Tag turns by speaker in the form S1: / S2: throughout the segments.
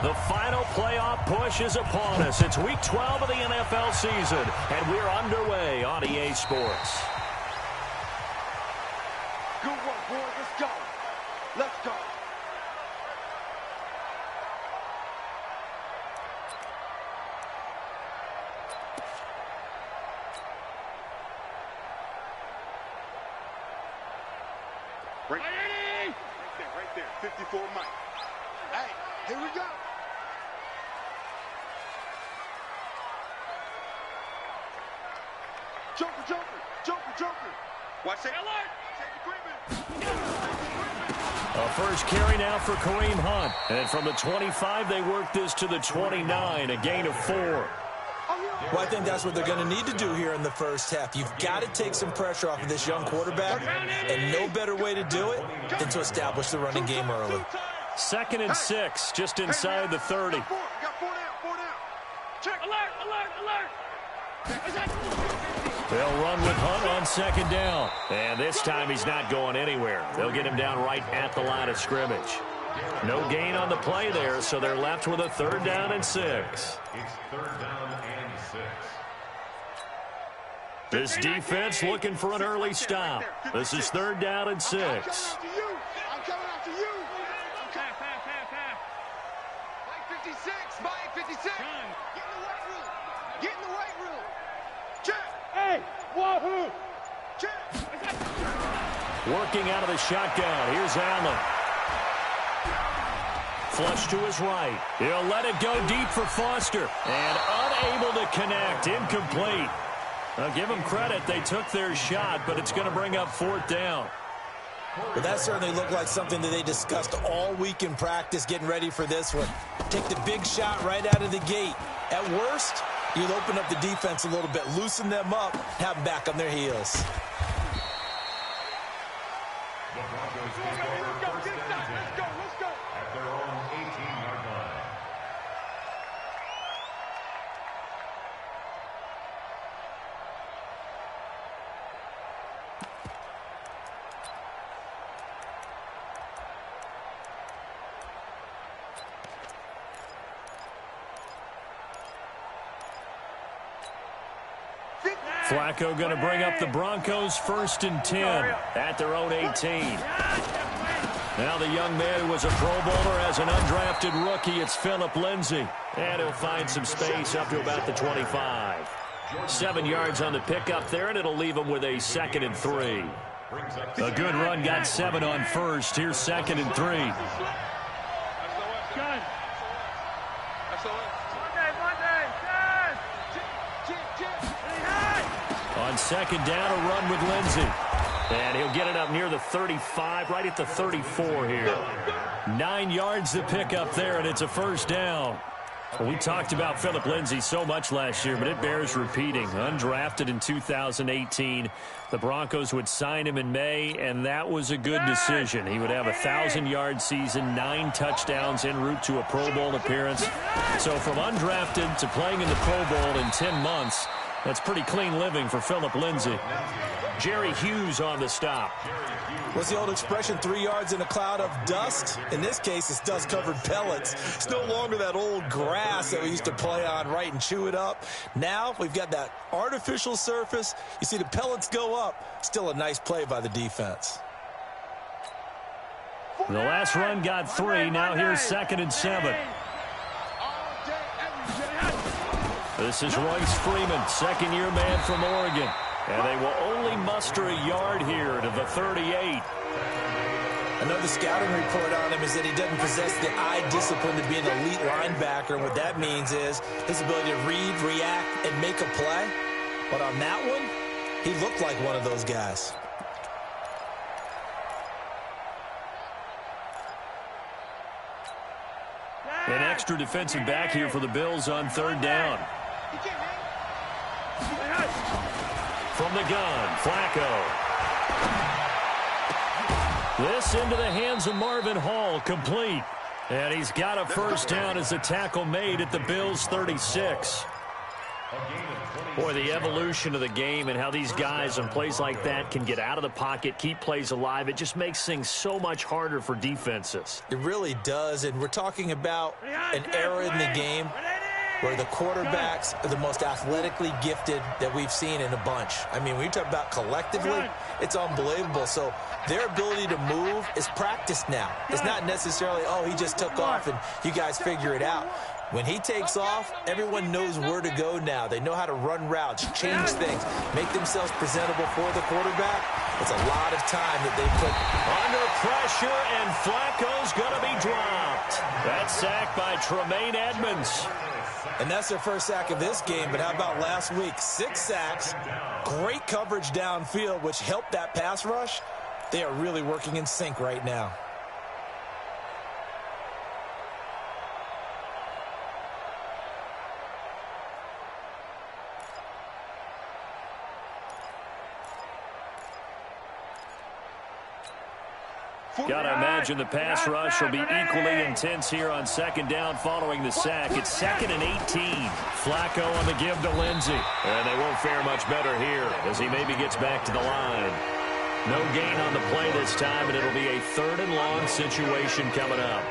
S1: The final playoff push is upon us. It's Week 12 of the NFL season, and we're underway on EA Sports.
S2: Good work, boys. Let's go. Let's go. Right there. 54 Mike. Hey, here we go. Joker. Watch it.
S1: A first carry now for Kareem Hunt. And from the 25, they work this to the 29, a gain of 4.
S3: Well, I think that's what they're going to need to do here in the first half. You've got to take some pressure off of this young quarterback, and no better way to do it than to establish the running game early.
S1: 2nd and 6, just inside the 30.
S2: Got 4 down. Check. Alert.
S1: They'll run with Hunt on 2nd down. And this time he's not going anywhere. They'll get him down right at the line of scrimmage. No gain on the play there, so they're left with a 3rd down and 6.
S4: It's 3rd down and 6.
S1: This defense looking for an early stop. This is 3rd down and 6.
S2: I'm coming after you. Mike 56. Get in the weight room. Check. Hey, wahoo. Check.
S1: Working out of the shotgun. Here's Allen. Flush to his right. He'll let it go deep for Foster. And unable to connect. Incomplete. Now give them credit. They took their shot, but it's going to bring up 4th down.
S3: But that certainly looked like something that they discussed all week in practice, getting ready for this one. Take the big shot right out of the gate. At worst, you'll open up the defense a little bit, loosen them up, have them back on their heels.
S4: The Broncos take over 1st and 10 at their own 18-yard line.
S1: Flacco going to bring up the Broncos 1st and 10 at their own 18. Now the young man who was a Pro Bowler as an undrafted rookie, it's Philip Lindsay. And he'll find some space up to about the 25. 7 yards on the pickup there, and it'll leave him with a 2nd and 3. A good run, got 7 on 1st. Here's 2nd and 3. On 2nd down, a run with Lindsay. And he'll get it up near the 35, right at the 34 here. 9 yards to pick up there, and it's a 1st down. Well, we talked about Philip Lindsay so much last year, but it bears repeating. Undrafted in 2018. The Broncos would sign him in May, and that was a good decision. He would have a 1,000-yard season, 9 touchdowns en route to a Pro Bowl appearance. So from undrafted to playing in the Pro Bowl in 10 months, that's pretty clean living for Philip Lindsay. Jerry Hughes on the stop.
S3: What's the old expression, 3 yards in a cloud of dust? In this case, it's dust-covered pellets. It's no longer that old grass that we used to play on, right, and chew it up. Now we've got that artificial surface. You see the pellets go up. Still a nice play by the defense.
S1: The last run got 3. Now here's 2nd and 7. This is Royce Freeman, 2nd-year man from Oregon. And they will only muster a yard here to the 38.
S3: Another scouting report on him is that he doesn't possess the eye discipline to be an elite linebacker. And what that means is his ability to read, react, and make a play. But on that one, he looked like one of those guys.
S1: An extra defensive back here for the Bills on 3rd down. From the gun, Flacco. This into the hands of Marvin Hall, complete. And he's got a 1st down as a tackle made at the Bills' 36. Boy, the evolution of the game and how these guys on plays like that can get out of the pocket, keep plays alive, it just makes things so much harder for defenses.
S3: It really does, and we're talking about an era in the game where the quarterbacks are the most athletically gifted that we've seen in a bunch. I mean, when you talk about collectively, it's unbelievable. So their ability to move is practiced now. It's not necessarily, oh, he just took off and you guys figure it out. When he takes off, everyone knows where to go now. They know how to run routes, change things, make themselves presentable for the quarterback. It's a lot of time that they put
S1: under pressure, and Flacco's going to be dropped. That sack by Tremaine Edmonds.
S3: And that's their first sack of this game, but how about last week? 6 sacks, great coverage downfield, which helped that pass rush. They are really working in sync right now.
S1: Got to imagine the pass rush will be equally intense here on second down following the sack. It's 2nd and 18. Flacco on the give to Lindsey. And they won't fare much better here as he maybe gets back to the line. No gain on the play this time, and it'll be a 3rd and long situation coming up.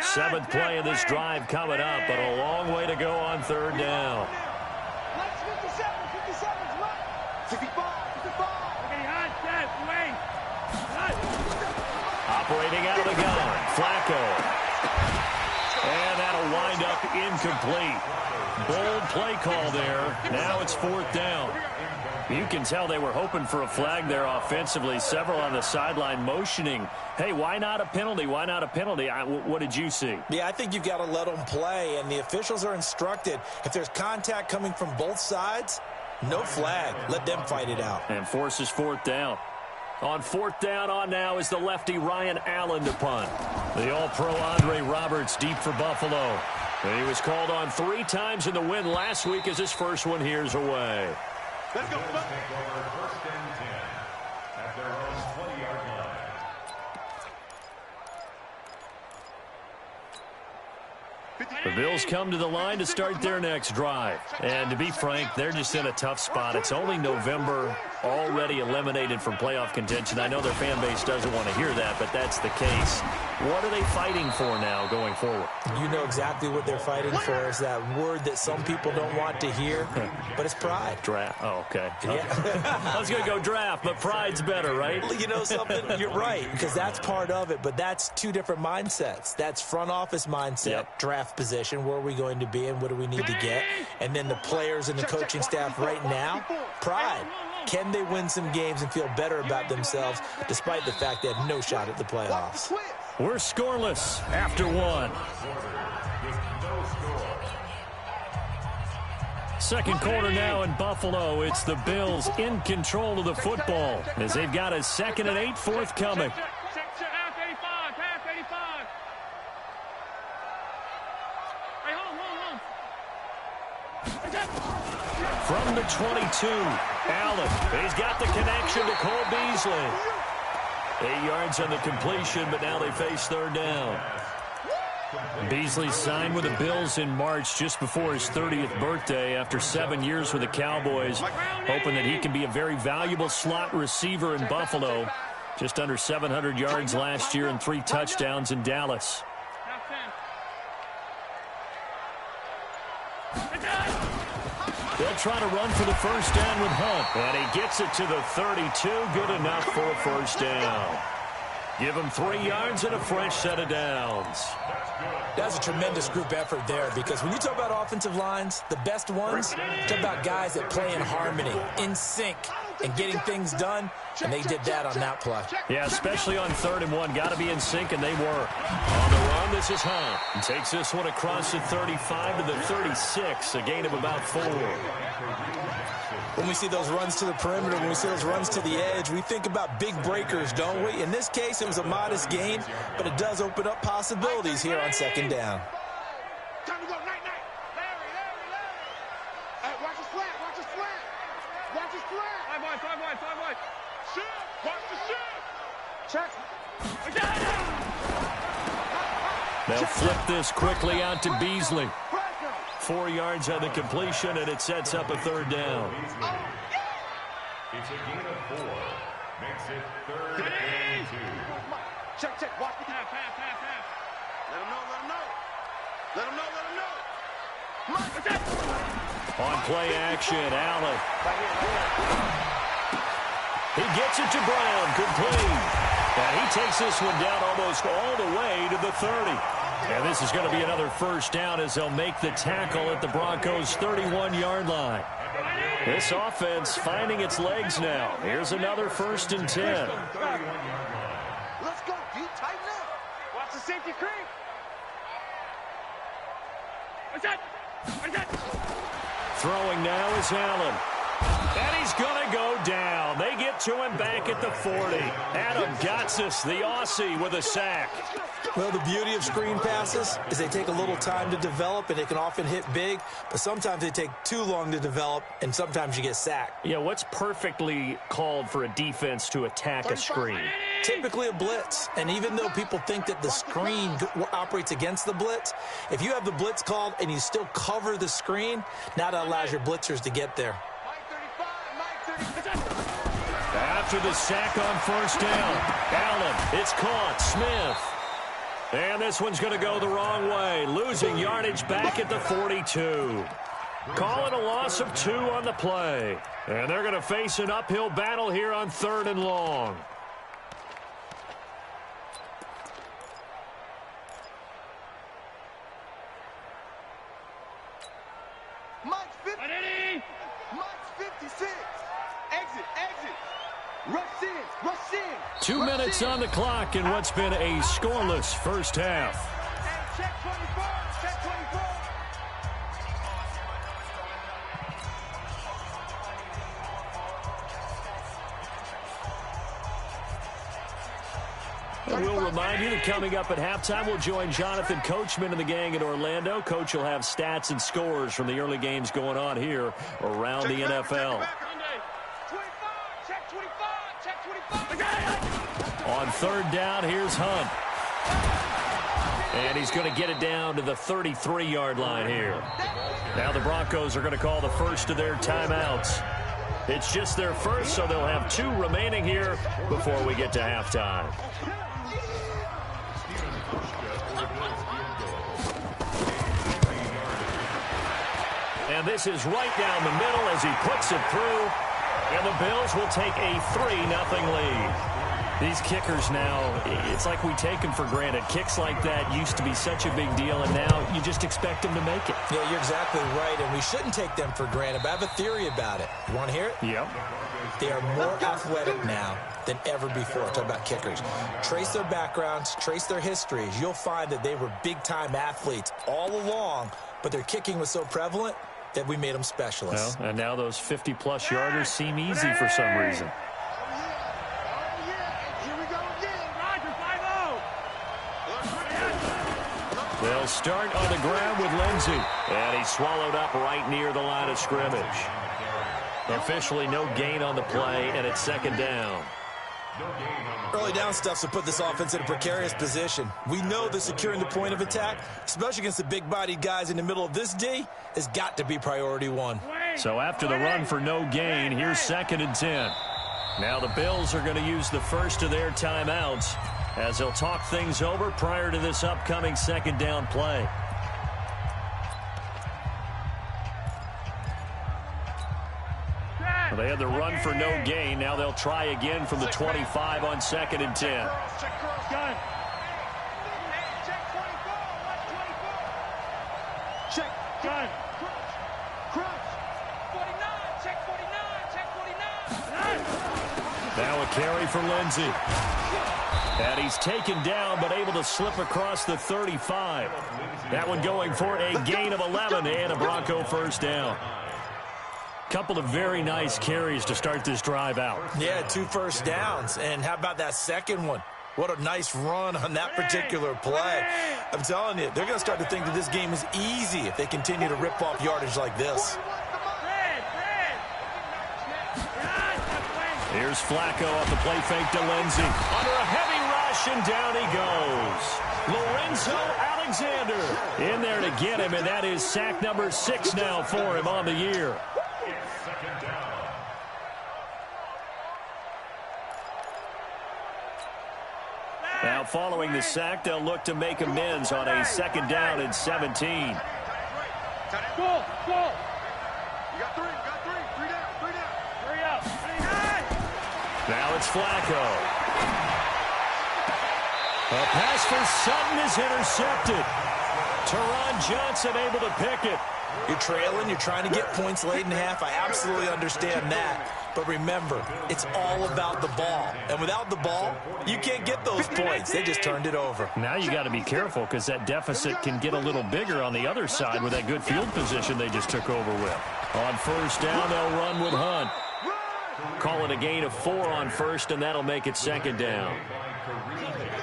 S1: Seventh play of this drive coming up, but a long way to go on 3rd down.
S2: 55.
S1: Operating out of the gun, Flacco. And that'll wind up incomplete. Bold play call there. Now it's 4th down. You can tell they were hoping for a flag there offensively. Several on the sideline motioning, hey, why not a penalty? Why not a penalty? What did you see?
S3: Yeah, I think you've got to let them play, and the officials are instructed, if there's contact coming from both sides, no flag. Let them fight it out.
S1: And forces 4th down. On 4th down on now is the lefty Ryan Allen to punt. The All-Pro Andre Roberts deep for Buffalo. And he was called on 3 times in the win last week as his first one here's away.
S2: Let's go.
S4: 1st and 10 at their own 20-yard line.
S1: The Bills come to the line to start their next drive. And to be frank, they're just in a tough spot. It's only November, already eliminated from playoff contention. I know their fan base doesn't want to hear that, but that's the case. What are they fighting for now going forward?
S3: You know exactly what they're fighting for. Is that word that some people don't want to hear, but it's pride.
S1: Draft. Oh, okay.
S3: Yeah.
S1: I was going to go draft, but pride's better, right?
S3: You know something? You're right, because that's part of it, but that's 2 different mindsets. That's front office mindset, draft position, where are we going to be and what do we need to get? And then the players and the coaching staff right now, pride. Can they win some games and feel better about themselves despite the fact they have no shot at the playoffs?
S1: We're scoreless after 1. Second quarter now in Buffalo. It's the Bills in control of the football as they've got a 2nd and 8 forthcoming. From the 22, Allen. He's got the connection to Cole Beasley. 8 yards on the completion, but now they face 3rd down. Beasley signed with the Bills in March just before his 30th birthday after 7 years with the Cowboys, hoping that he can be a very valuable slot receiver in Buffalo. Just under 700 yards last year and 3 touchdowns in Dallas. They'll try to run for the first down with Hunt. And he gets it to the 32. Good enough for a first down. Give him 3 yards and a fresh set of downs.
S3: That's a tremendous group effort there, because when you talk about offensive lines, the best ones, talk about guys that play in harmony, in sync, and getting things done, and they did that on that play.
S1: Yeah, especially on 3rd and 1. Got to be in sync, and they were. On the run, this is Hunt. And takes this one across the 35 to the 36, a gain of about 4.
S3: When we see those runs to the perimeter, when we see those runs to the edge, we think about big breakers, don't we? In this case, it was a modest gain, but it does open up possibilities here on 2nd down.
S2: Time to go. Night. Larry. Hey, watch his flat. Watch his flag.
S5: 5 wide.
S2: Shift. Watch the shift.
S5: Check.
S1: They'll flip this quickly out to Beasley. 4 yards on the completion, and it sets up a third down.
S4: It's a gain of 4. Makes it 3rd and 2.
S5: Check. Watch the half.
S2: Let him know.
S1: On play action, Allen. He gets it to Brown, complete. And he takes this one down almost all the way to the 30. And this is going to be another first down as they'll make the tackle at the Broncos' 31-yard line. This offense finding its legs now. Here's another 1st and 10.
S2: Let's go, D. Tighten up.
S5: Watch the safety creep. What's that?
S1: Throwing now is Allen. And he's going to go down. They get to him back at the 40. Adam Gotsis, the Aussie, with a sack.
S3: Well, the beauty of screen passes is they take a little time to develop, and they can often hit big, but sometimes they take too long to develop, and sometimes you get sacked.
S1: Yeah, what's perfectly called for a defense to attack a screen?
S3: Typically a blitz, and even though people think that the screen operates against the blitz, if you have the blitz called and you still cover the screen, now that allows your blitzers to get there.
S1: After the sack on 1st down, Allen, it's caught, Smith. And this one's going to go the wrong way, losing yardage back at the 42. Calling a loss of 2 on the play. And they're going to face an uphill battle here on 3rd and long.
S2: Mike's 50. Mike's 56. Exit. Rush in.
S1: 2 minutes on the clock in what's been a scoreless first half.
S2: Hey, check 24.
S1: And we'll remind you that coming up at halftime, we'll join Jonathan Coachman and the gang in Orlando. Coach will have stats and scores from the early games going on here around the NFL. On 3rd down, here's Hunt. And he's going to get it down to the 33-yard line here. Now the Broncos are going to call the first of their timeouts. It's just their first, so they'll have 2 remaining here before we get to halftime. And this is right down the middle as he puts it through. And the Bills will take a 3-0 lead. These kickers now, it's like we take them for granted. Kicks like that used to be such a big deal, and now you just expect them to make it.
S3: Yeah, you're exactly right, and we shouldn't take them for granted, but I have a theory about it. You want to hear it?
S1: Yep.
S3: They are more athletic now than ever before. Talk about kickers. Trace their backgrounds, trace their histories. You'll find that they were big-time athletes all along, but their kicking was so prevalent that we made them specialists.
S1: Well, and now those 50-plus yarders seem easy for some reason. They'll start on the ground with Lindsey. And he's swallowed up right near the line of scrimmage. Officially no gain on the play, and it's 2nd down.
S3: Early down stuff to put this offense in a precarious position. We know that securing the point of attack, especially against the big-bodied guys in the middle of this D, has got to be priority 1.
S1: So after the run for no gain, here's 2nd and 10. Now the Bills are going to use the first of their timeouts as they'll talk things over prior to this upcoming 2nd down play. Well, they had the run for no gain. Now they'll try again from the 25 on 2nd and 10. Now a carry for Lindsey. And he's taken down but able to slip across the 35. That one going for a gain of 11 and a Bronco first down. Couple of very nice carries to start this drive out.
S3: Yeah, 2 first downs. And how about that second one? What a nice run on that particular play. I'm telling you, they're going to start to think that this game is easy if they continue to rip off yardage like this.
S1: Here's Flacco off the play fake to Lindsey. Under a heavy rush, and down he goes. Lorenzo Alexander in there to get him, and that is sack number 6 now for him on the year. Now, following the sack, they'll look to make amends on a 2nd down and 17.
S5: Go, go.
S2: You got 3, you got 3. 3 down, 3 down.
S5: 3 out. 3
S1: Now it's Flacco. A pass for Sutton is intercepted. Teron Johnson able to pick it.
S3: You're trailing. You're trying to get points late in the half. I absolutely understand that. But remember, it's all about the ball. And without the ball, you can't get those points. They just turned it over.
S1: Now you got to be careful because that deficit can get a little bigger on the other side with that good field position they just took over with. On 1st down, they'll run with Hunt. Call it a gain of 4 on 1st, and that'll make it 2nd down.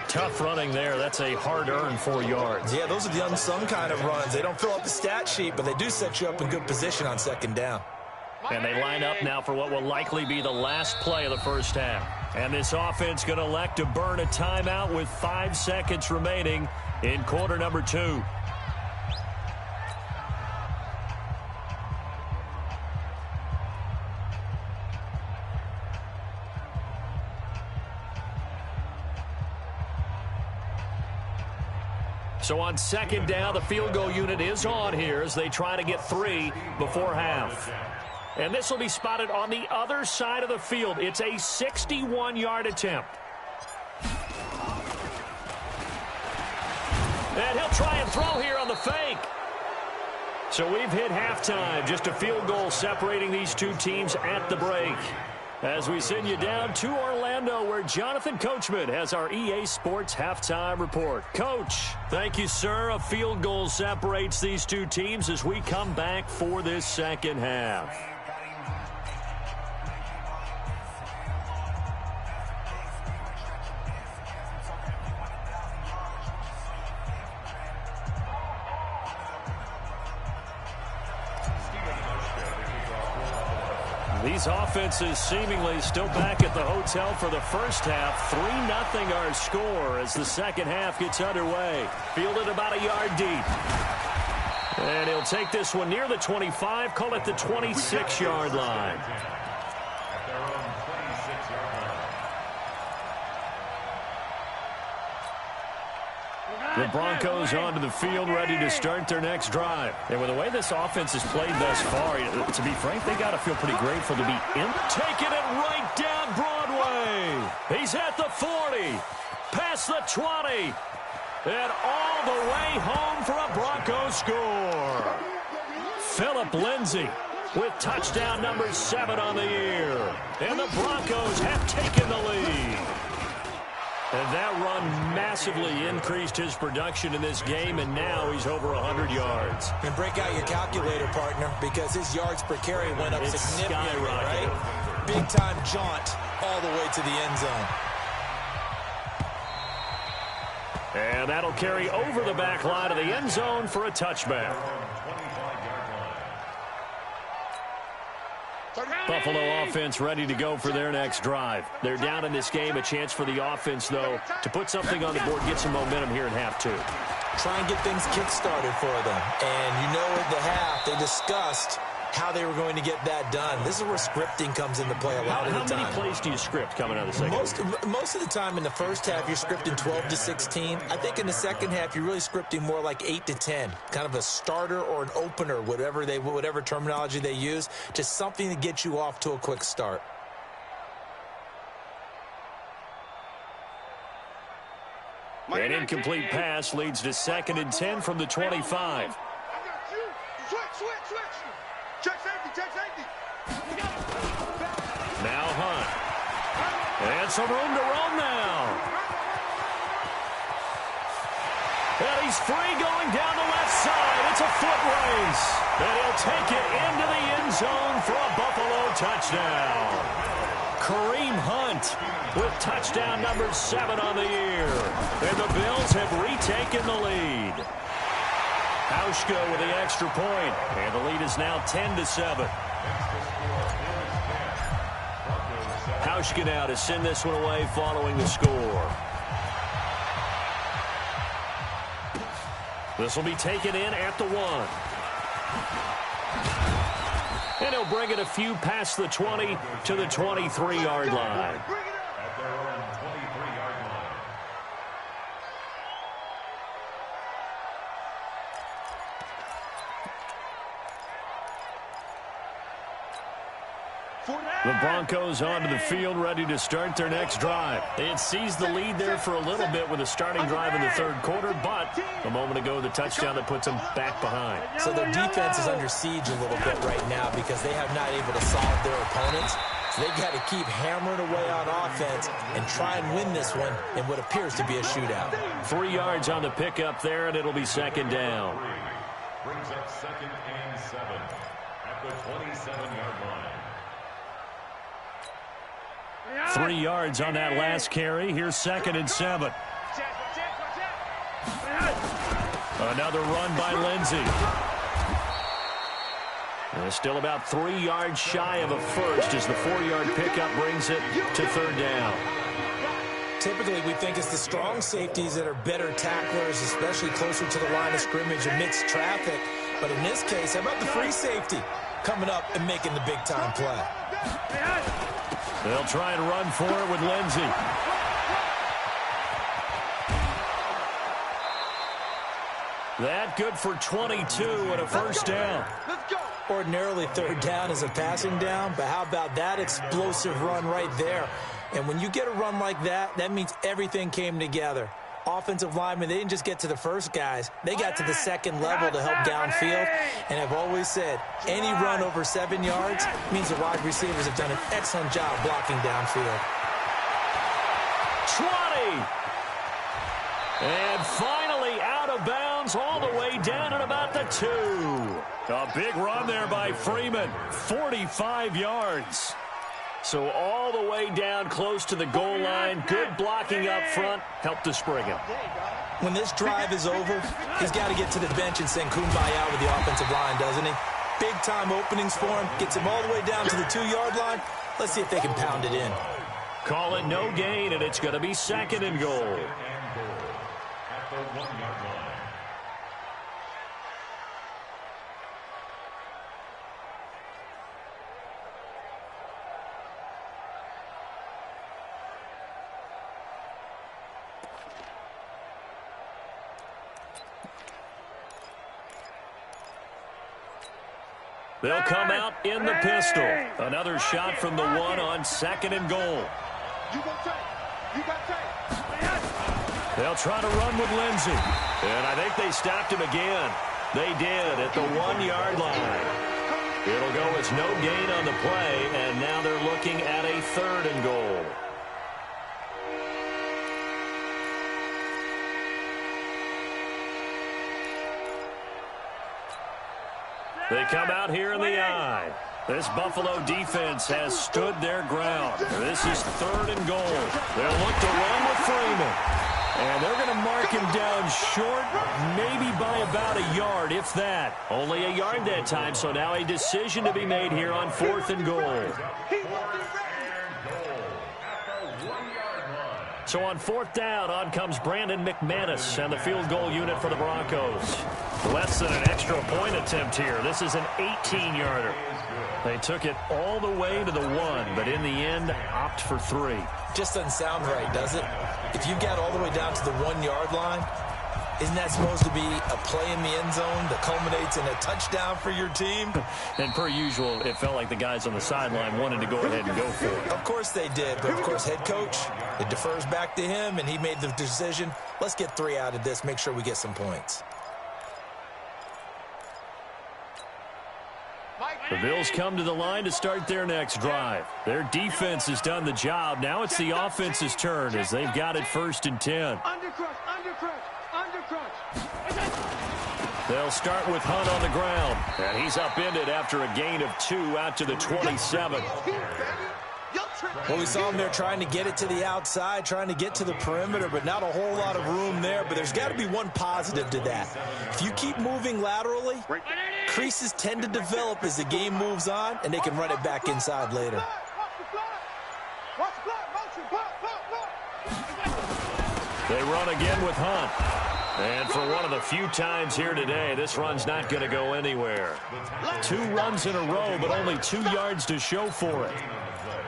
S1: Tough running there. That's a hard-earned 4 yards.
S3: Yeah, those are the unsung kind of runs. They don't fill up the stat sheet, but they do set you up in good position on 2nd down.
S1: And they line up now for what will likely be the last play of the 1st half. And this offense going to elect to burn a timeout with 5 seconds remaining in quarter number 2. So on 2nd down, the field goal unit is on here as they try to get 3 before half. And this will be spotted on the other side of the field. It's a 61-yard attempt. And he'll try and throw here on the fake. So we've hit halftime. Just a field goal separating these two teams at the break. As we send you down to Orlando, where Jonathan Coachman has our EA Sports halftime report. Coach, thank you, sir. A field goal separates these two teams as we come back for this 2nd half. These offenses seemingly still back at the hotel for the 1st half. 3-0 our score as the 2nd half gets underway. Fielded about a yard deep. And he'll take this one near the 25, call it the 26-yard line. The Broncos onto the field, ready to start their next drive. And with the way this offense has played thus far, to be frank, they got to feel pretty grateful to be in. Taking it right down Broadway. He's at the 40, past the 20, and all the way home for a Broncos score. Phillip Lindsay with touchdown number 7 on the year. And the Broncos have taken the lead. And that run massively increased his production in this game, and now he's over 100 yards.
S3: And break out your calculator, partner, because his yards per carry went up significantly, right? Big-time jaunt all the way to the end zone.
S1: And that'll carry over the back line of the end zone for a touchback. Buffalo offense ready to go for their next drive. They're down in this game. A chance for the offense, though, to put something on the board, get some momentum here in half 2.
S3: Try and get things kick-started for them. And you know at the half, they discussed how they were going to get that done. This is where scripting comes into play a lot of the time.
S1: How many plays do you script coming out of the 2nd?
S3: Most of the time in the 1st half, you're scripting 12 to 16. I think in the 2nd half, you're really scripting more like 8 to 10. Kind of a starter or an opener, whatever terminology they use. Just something to get you off to a quick start.
S1: An incomplete pass leads to 2nd and 10 from the 25.
S2: Switch. Check safety.
S1: Now Hunt. And some room to roam now. And he's free going down the left side. It's a foot race. And he'll take it into the end zone for a Buffalo touchdown. Kareem Hunt with touchdown number 7 on the year. And the Bills have retaken the lead. Hauschka with the extra point, and the lead is now 10-7. Hauschka now to send this one away following the score. This will be taken in at the 1. And he'll bring it a few past the 20 to the 23-yard line.
S4: At their own 23-yard line.
S1: The Broncos onto the field, ready to start their next drive. They had seized the lead there for a little bit with a starting drive in the third quarter, but a moment ago, the touchdown that puts them back behind.
S3: So their defense is under siege a little bit right now because they have not able to solve their opponents. So they've got to keep hammering away on offense and try and win this one in what appears to be a shootout.
S1: 3 yards on the pickup there, and it'll be second down.
S4: Brings up 2nd and 7 at the 27-yard line.
S1: 3 yards on that last carry. Here's 2nd and 7. Another run by Lindsey. And still about 3 yards shy of a first as the 4-yard pickup brings it to 3rd down.
S3: Typically, we think it's the strong safeties that are better tacklers, especially closer to the line of scrimmage amidst traffic. But in this case, how about the free safety coming up and making the big-time play?
S1: They'll try and run for it with Lindsey. That good for 22 and a first down.
S3: Ordinarily, 3rd down is a passing down, but how about that explosive run right there? And when you get a run like that, that means everything came together. Offensive linemen, they didn't just get to the first guys. They got to the second level to help downfield. And I've always said, any run over 7 yards means the wide receivers have done an excellent job blocking downfield.
S1: 20! And finally out of bounds all the way down at about the 2. A big run there by Freeman, 45 yards. So all the way down close to the goal line. Good blocking up front. Helped to spring him.
S3: When this drive is over, he's got to get to the bench and sing kumbaya with the offensive line, doesn't he? Big-time openings for him. Gets him all the way down to the 2-yard line. Let's see if they can pound it in.
S1: Call it no gain, and it's going to be 2nd and goal.
S4: At the 1-yard line.
S1: They'll come out in the pistol. Another shot from the 1 on 2nd and goal. They'll try to run with Lindsey. And I think they stopped him again. They did at the 1-yard line. It'll go as no gain on the play, and now they're looking at a 3rd and goal. They come out here in the eye. This Buffalo defense has stood their ground. This is 3rd and goal. They'll look to run with Freeman. And they're going to mark him down short, maybe by about a yard, if that. Only a yard that time, so now a decision to be made here on 4th and goal. So on 4th down, on comes Brandon McManus and the field goal unit for the Broncos. Less than an extra point attempt here. This is an 18-yarder. They took it all the way to the 1, but in the end, opt for 3.
S3: Just doesn't sound right, does it? If you got all the way down to the 1-yard line, isn't that supposed to be a play in the end zone that culminates in a touchdown for your team?
S1: And per usual, it felt like the guys on the sideline wanted to go ahead and go for it.
S3: Of course they did, but of course head coach, it defers back to him, and he made the decision, let's get 3 out of this, make sure we get some points.
S1: The Bills come to the line to start their next drive. Their defense has done the job. Now it's the offense's turn as they've got it 1st and 10. They'll start with Hunt on the ground. And he's upended after a gain of 2 out to the 27.
S3: Well, we saw him there trying to get it to the outside, trying to get to the perimeter, but not a whole lot of room there. But there's got to be one positive to that. If you keep moving laterally, creases tend to develop as the game moves on, and they can run it back inside later.
S1: They run again with Hunt. And for one of the few times here today, this run's not going to go anywhere. 2 runs in a row, but only 2 yards to show for it.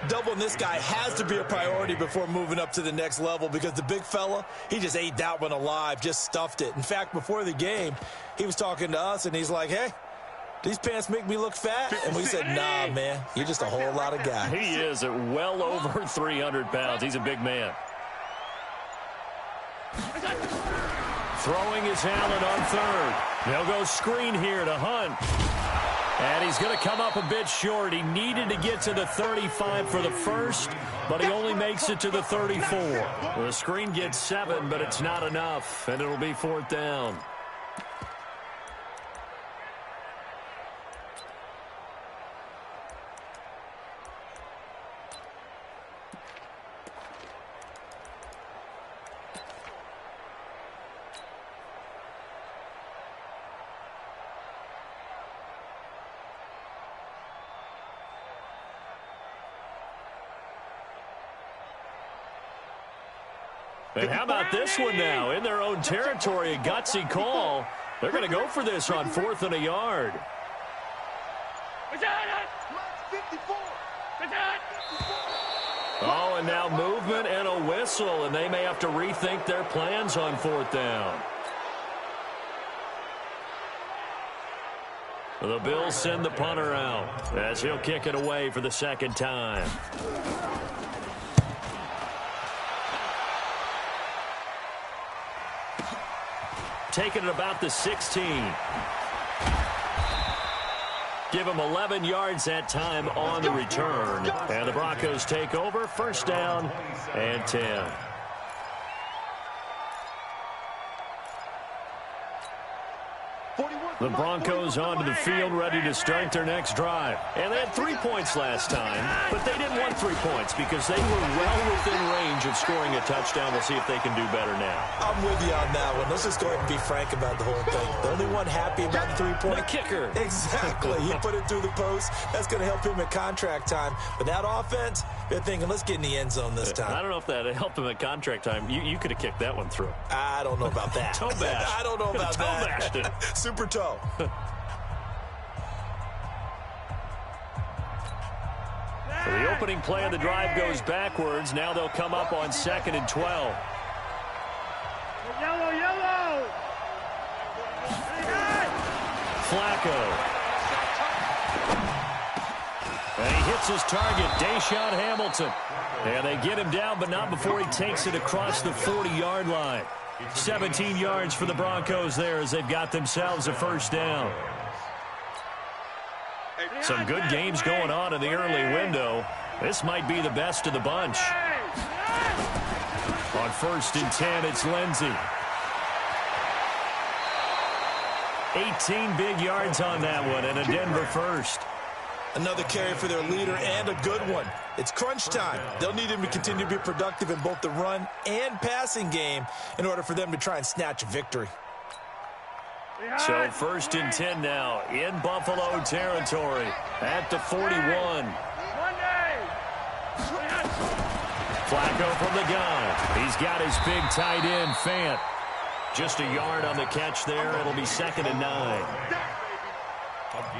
S3: Doubling this guy has to be a priority before moving up to the next level because the big fella, he just ate that one alive, just stuffed it. In fact, before the game, he was talking to us, and he's like, hey, these pants make me look fat? And we said, nah, man, you're just a whole lot of guy.
S1: He is at well over 300 pounds. He's a big man. Throwing his Allen on third. They'll go screen here to Hunt. And he's going to come up a bit short. He needed to get to the 35 for the first, but he only makes it to the 34. The screen gets 7, but it's not enough, and it'll be 4th down. And how about this one now? In their own territory, a gutsy call. They're going to go for this on 4th and a yard. Oh, and now movement and a whistle, and they may have to rethink their plans on 4th down. The Bills send the punter out as he'll kick it away for the 2nd time. Taking it about the 16. Give him 11 yards that time on the return. And the Broncos take over. 1st down and 10. The Broncos onto the field, ready to start their next drive. And they had 3 points last time, but they didn't want 3 points because they were well within range of scoring a touchdown. We'll see if they can do better now.
S3: I'm with you on that one. Let's just go ahead and be frank about the whole thing. The only one happy about the 3-point?
S1: The kicker.
S3: Exactly. He put it through the post. That's going to help him at contract time. But that offense, they're thinking, let's get in the end zone this time.
S1: I don't know if that helped him at contract time. You could have kicked that one through.
S3: I don't know about that.
S1: Toe bash.
S3: I don't know about
S1: toe
S3: that.
S1: Bashed it.
S3: Super toe.
S1: So the opening play of the drive goes backwards. Now they'll come up on 2nd and 12.
S5: Yellow, yellow.
S1: Flacco. And he hits his target, Deshaun Hamilton. And they get him down, but not before he takes it across the 40-yard line. 17 yards for the Broncos there as they've got themselves a 1st down. Some good games going on in the early window. This might be the best of the bunch. On 1st and 10, it's Lindsey. 18 big yards on that one, and a Denver first.
S3: Another carry for their leader and a good one. It's crunch time. They'll need him to continue to be productive in both the run and passing game in order for them to try and snatch a victory.
S1: So 1st and 10 now in Buffalo territory at the 41. Flacco from the gun. He's got his big tight end, Fant. Just a yard on the catch there. It'll be 2nd and 9.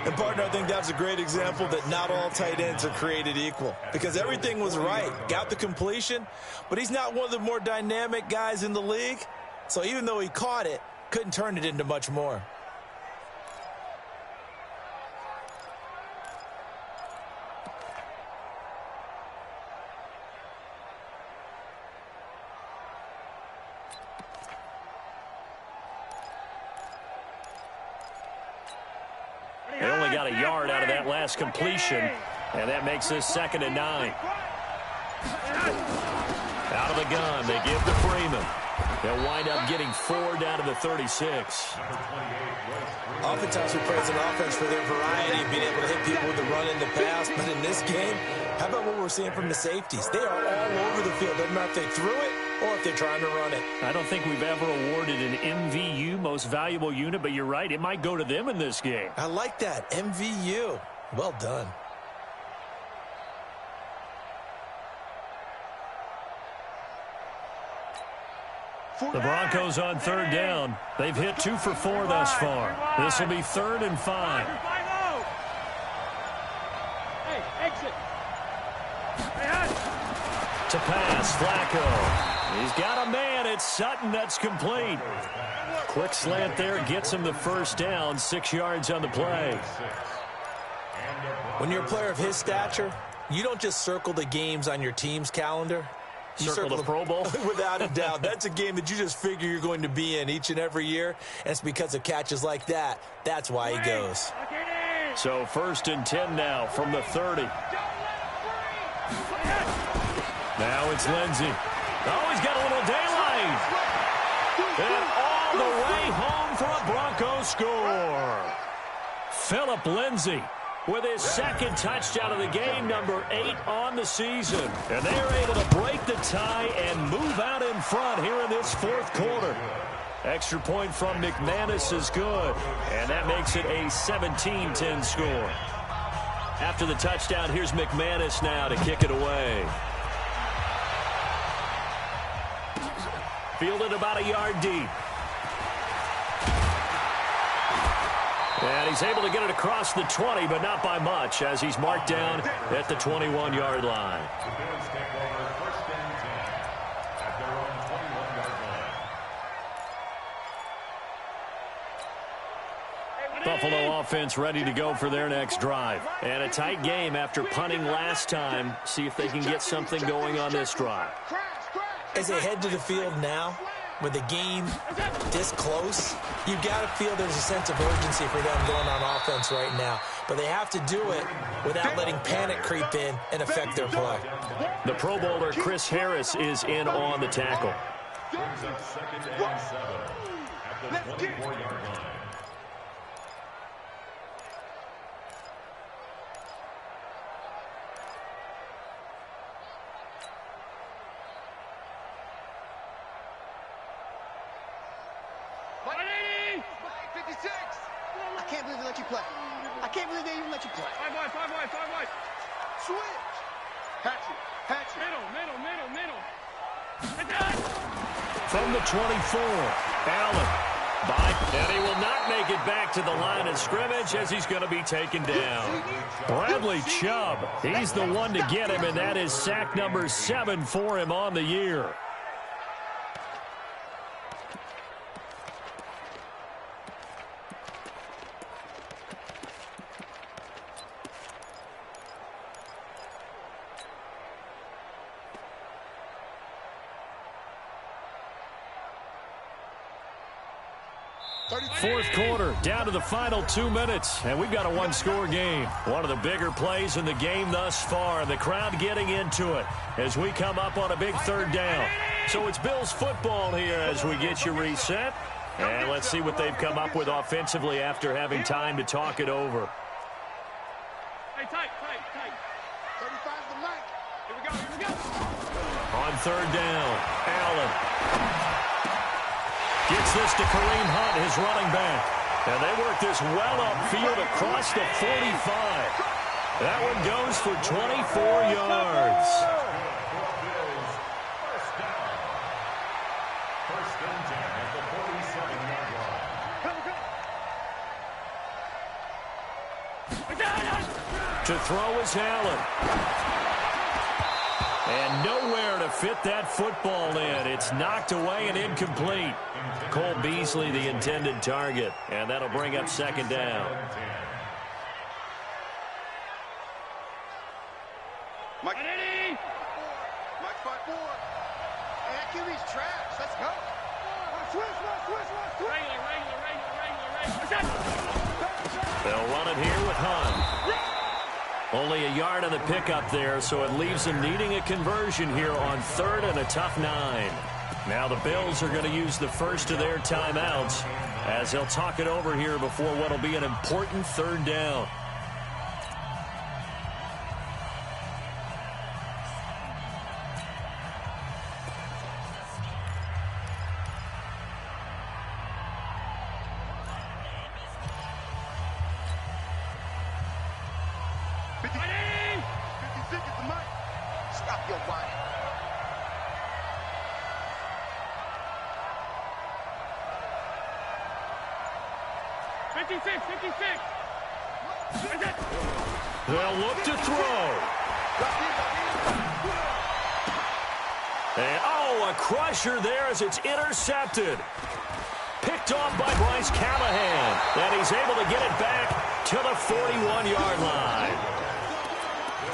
S3: And, partner, I think that's a great example that not all tight ends are created equal because everything was right. Got the completion, but he's not one of the more dynamic guys in the league. So even though he caught it, couldn't turn it into much more.
S1: They only got a yard out of that last completion, and that makes this 2nd and 9. Out of the gun, they give to Freeman. They'll wind up getting 4 down to the 36.
S3: Oftentimes we praise an offense for their variety, being able to hit people with the run and the pass. But in this game, how about what we're seeing from the safeties? They are all over the field. Doesn't matter if they threw it or if they're trying to run it.
S1: I don't think we've ever awarded an MVU, most valuable unit, but you're right. It might go to them in this game.
S3: I like that. MVU. Well done.
S1: The Broncos on third down. They've hit 2 for 4 thus far. This will be 3rd and 5.
S5: Hey, exit.
S1: To pass, Flacco. He's got a man. It's Sutton. That's complete. Quick slant there. Gets him the first down. 6 yards on the play.
S3: When you're a player of his stature, you don't just circle the games on your team's calendar. You
S1: circle the Pro Bowl?
S3: Without a doubt. That's a game that you just figure you're going to be in each and every year, and it's because of catches like that. That's why he goes.
S1: So 1st and 10 now from the 30. Now it's Lindsey. Oh, he's got a little daylight. And all the way home for a Broncos score. Phillip Lindsey with his 2nd touchdown of the game, number 8 on the season. And they are able to break the tie and move out in front here in this 4th quarter. Extra point from McManus is good, and that makes it a 17-10 score. After the touchdown, here's McManus now to kick it away. Fielded about a yard deep. And he's able to get it across the 20, but not by much, as he's marked down at the 21-yard line. Buffalo offense ready to go for their next drive. And a tight game after punting last time. See if they can get something going on this drive.
S3: As they head to the field now, with the game this close, you've got to feel there's a sense of urgency for them going on offense right now. But they have to do it without letting panic creep in and affect their play.
S1: The Pro Bowler Chris Harris is in on the tackle.
S4: Brings up 2nd and 7 at the 24-yard line.
S6: I can't believe they let you play. I can't believe they even let you play.
S5: 5 wide.
S6: Switch. Hatchet.
S5: Middle.
S1: From the 24, Allen. And he will not make it back to the line of scrimmage as he's going to be taken down. Bradley Chubb, he's the one to get him, and that is sack number 7 for him on the year. Fourth quarter, down to the final 2 minutes, and we've got a one-score game. One of the bigger plays in the game thus far, and the crowd getting into it as we come up on a big 3rd down. So it's Bills football here as we get you reset, and let's see what they've come up with offensively after having time to talk it over.
S5: Hey, tight.
S6: 35's the mic.
S5: Here we go.
S1: On 3rd down, Allen. Gets this to Kareem Hunt, his running back. And they work this well upfield across the 45. That one goes for 24 yards.
S4: First and 10 at the 47-yard line.
S1: To throw is Allen. And nowhere to fit that football in. It's knocked away and incomplete. Cole Beasley, the intended target. And that'll bring up 2nd down.
S2: Mike 5-4.
S6: Hey, that QB's trash. Let's go.
S5: Regular.
S1: They'll run it here with Hunt. Only a yard on the pickup there, so it leaves them needing a conversion here on 3rd and a tough 9. Now the Bills are going to use the first of their timeouts as they'll talk it over here before what will be an important 3rd down.
S6: Stop your whining.
S5: 56, 56. That's it.
S1: They'll look to throw. And, oh, a crusher there as it's intercepted. Picked off by Bryce Callahan. And he's able to get it back to the 41-yard line.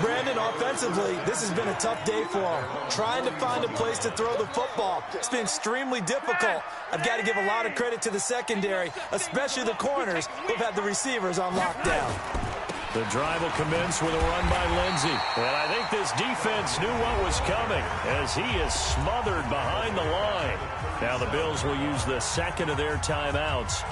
S3: Brandon, offensively, this has been a tough day for him. Trying to find a place to throw the football. It's been extremely difficult. I've got to give a lot of credit to the secondary, especially the corners who've had the receivers on lockdown.
S1: The drive will commence with a run by Lindsey. And I think this defense knew what was coming as he is smothered behind the line. Now the Bills will use the second of their timeouts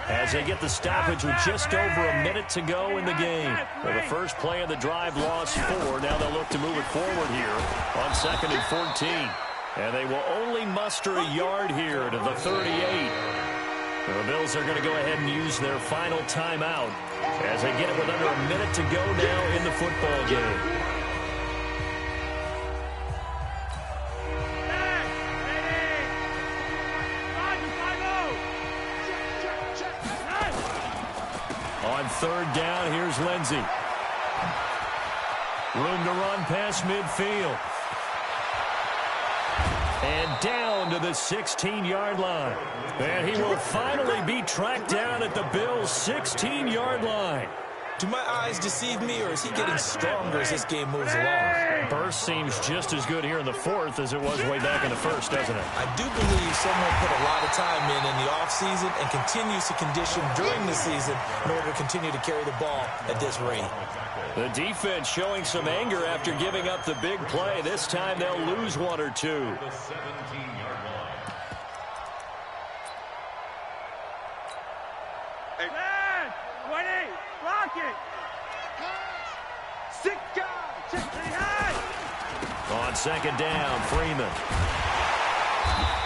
S1: as they get the stoppage with just over a minute to go in the game. Well, the first play of the drive lost 4. Now they'll look to move it forward here on 2nd and 14. And they will only muster a yard here to the 38. The Bills are going to go ahead and use their final timeout as they get it with under a minute to go now in the football game. On 3rd down, here's Lindsey. Room to run past midfield. And down to the 16-yard line. And he will finally be tracked down at the Bills' 16-yard line.
S3: Do my eyes deceive me, or is he getting stronger as this game moves along?
S1: Burst seems just as good here in the 4th as it was way back in the 1st, doesn't it?
S3: I do believe someone put a lot of time in the offseason and continues to condition during the season in order to continue to carry the ball at this rate.
S1: The defense showing some anger after giving up the big play. This time they'll lose 1 or 2.
S4: The 17-yard line.
S5: Lad, 20, block it.
S6: 6 guys. Check.
S1: On 2nd down, Freeman.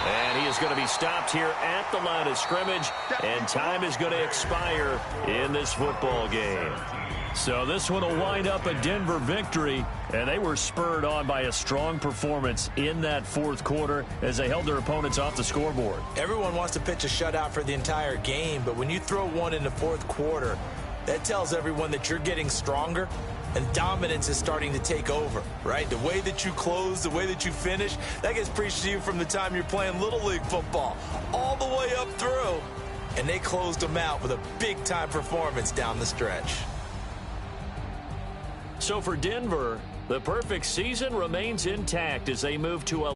S1: And he is going to be stopped here at the line of scrimmage, and time is going to expire in this football game. So this one will wind up a Denver victory, and they were spurred on by a strong performance in that 4th quarter as they held their opponents off the scoreboard.
S3: Everyone wants to pitch a shutout for the entire game, but when you throw one in the 4th quarter, that tells everyone that you're getting stronger and dominance is starting to take over, right? The way that you close, the way that you finish, that gets preached to you from the time you're playing Little League football all the way up through, and they closed them out with a big-time performance down the stretch.
S1: So for Denver, the perfect season remains intact as they move to a